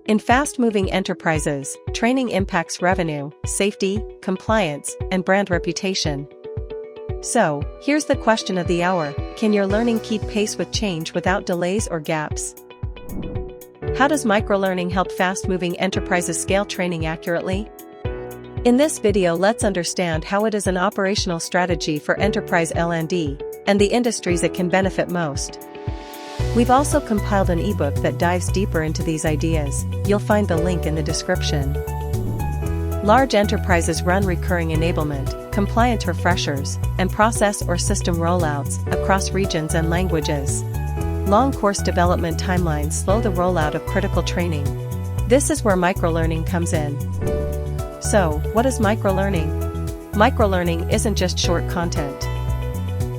In fast-moving enterprises, training impacts revenue, safety, compliance, and brand reputation. So, here's the question of the hour: can your learning keep pace with change without delays or gaps? How does microlearning help fast-moving enterprises scale training accurately? In this video, let's understand how it is an operational strategy for enterprise L&D, and the industries it can benefit most. We've also compiled an ebook that dives deeper into these ideas. You'll find the link in the description. Large enterprises run recurring enablement, compliance refreshers, and process or system rollouts across regions and languages. Long course development timelines slow the rollout of critical training. This is where microlearning comes in. So, what is microlearning? Microlearning isn't just short content.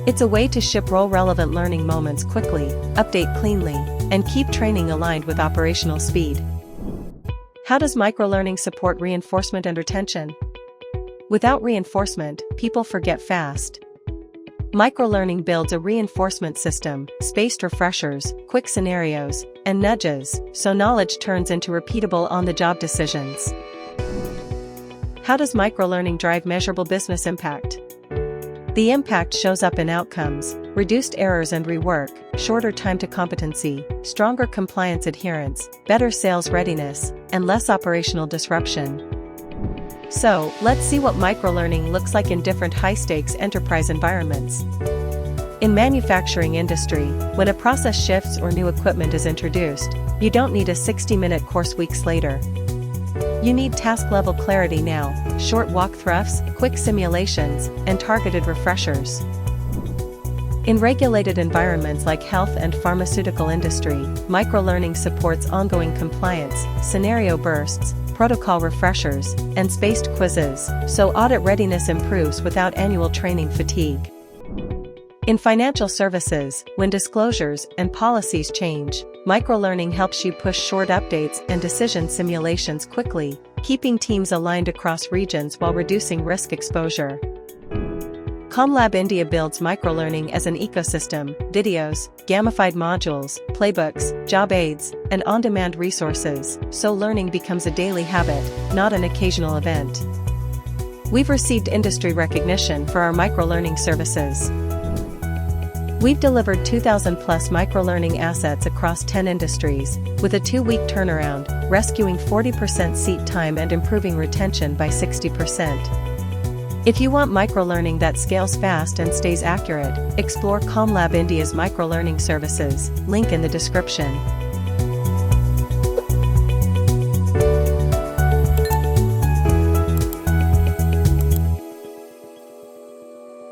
It's a way to ship role-relevant learning moments quickly, update cleanly, and keep training aligned with operational speed. How does microlearning support reinforcement and retention? Without reinforcement, people forget fast. Microlearning builds a reinforcement system, spaced refreshers, quick scenarios, and nudges, so knowledge turns into repeatable on-the-job decisions. How does microlearning drive measurable business impact? The impact shows up in outcomes: reduced errors and rework, shorter time to competency, stronger compliance adherence, better sales readiness, and less operational disruption. So, let's see what microlearning looks like in different high-stakes enterprise environments. In manufacturing industry, when a process shifts or new equipment is introduced, you don't need a 60-minute course weeks later. You need task-level clarity now: short walkthroughs, quick simulations, and targeted refreshers. In regulated environments like health and pharmaceutical industry, microlearning supports ongoing compliance, scenario bursts, protocol refreshers, and spaced quizzes, so audit readiness improves without annual training fatigue. In financial services, when disclosures and policies change, microlearning helps you push short updates and decision simulations quickly, keeping teams aligned across regions while reducing risk exposure. CommLab India builds microlearning as an ecosystem: videos, gamified modules, playbooks, job aids, and on-demand resources, so learning becomes a daily habit, not an occasional event. We've received industry recognition for our microlearning services. We've delivered 2,000+ microlearning assets across 10 industries, with a 2-week turnaround, rescuing 40% seat time and improving retention by 60%. If you want microlearning that scales fast and stays accurate, explore CommLab India's microlearning services, link in the description.